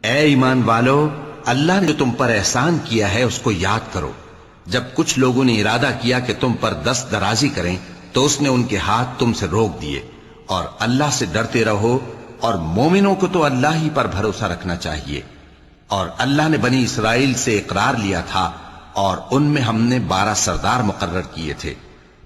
اے ایمان والو، اللہ نے جو تم پر احسان کیا ہے اس کو یاد کرو۔ جب کچھ لوگوں نے ارادہ کیا کہ تم پر دست درازی کریں تو اس نے ان کے ہاتھ تم سے روک دیے، اور اللہ سے ڈرتے رہو، اور مومنوں کو تو اللہ ہی پر بھروسہ رکھنا چاہیے۔ اور اللہ نے بنی اسرائیل سے اقرار لیا تھا، اور ان میں ہم نے 12 سردار مقرر کیے تھے،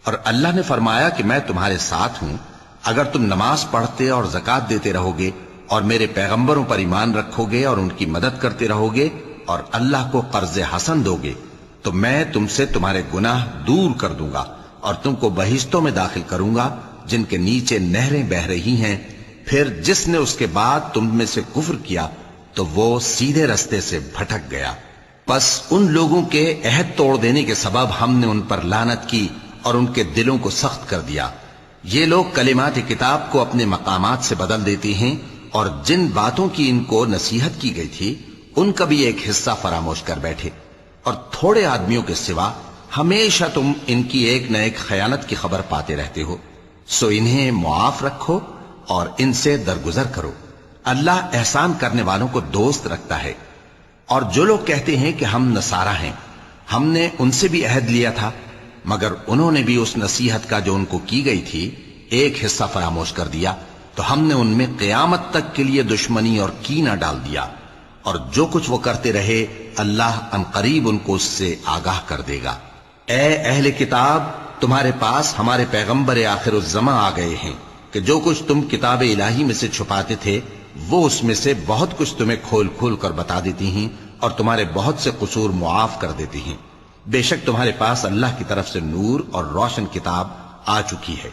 اور اللہ نے فرمایا کہ میں تمہارے ساتھ ہوں، اگر تم نماز پڑھتے اور زکوٰۃ دیتے رہو گے اور میرے پیغمبروں پر ایمان رکھو گے اور ان کی مدد کرتے رہو گے اور اللہ کو قرض حسن دو گے تو میں تم سے تمہارے گناہ دور کر دوں گا اور تم کو بہشتوں میں داخل کروں گا جن کے نیچے نہریں بہہ رہی ہیں۔ پھر جس نے اس کے بعد تم میں سے کفر کیا تو وہ سیدھے رستے سے بھٹک گیا۔ پس ان لوگوں کے عہد توڑ دینے کے سبب ہم نے ان پر لعنت کی اور ان کے دلوں کو سخت کر دیا۔ یہ لوگ کلمات کتاب کو اپنے مقامات سے بدل دیتے ہیں، اور جن باتوں کی ان کو نصیحت کی گئی تھی ان کا بھی ایک حصہ فراموش کر بیٹھے، اور تھوڑے آدمیوں کے سوا ہمیشہ تم ان کی ایک نہ ایک خیانت کی خبر پاتے رہتے ہو۔ سو انہیں معاف رکھو اور ان سے درگزر کرو۔ اللہ احسان کرنے والوں کو دوست رکھتا ہے۔ اور جو لوگ کہتے ہیں کہ ہم نصارہ ہیں، ہم نے ان سے بھی عہد لیا تھا، مگر انہوں نے بھی اس نصیحت کا جو ان کو کی گئی تھی ایک حصہ فراموش کر دیا، تو ہم نے ان میں قیامت تک کے لیے دشمنی اور کینہ ڈال دیا، اور جو کچھ وہ کرتے رہے اللہ عنقریب ان کو اس سے آگاہ کر دے گا۔ اے اہل کتاب، تمہارے پاس ہمارے پیغمبر آخر الزماں آ گئے ہیں کہ جو کچھ تم کتاب الہی میں سے چھپاتے تھے وہ اس میں سے بہت کچھ تمہیں کھول کھول کر بتا دیتی ہیں اور تمہارے بہت سے قصور معاف کر دیتی ہیں۔ بے شک تمہارے پاس اللہ کی طرف سے نور اور روشن کتاب آ چکی ہے۔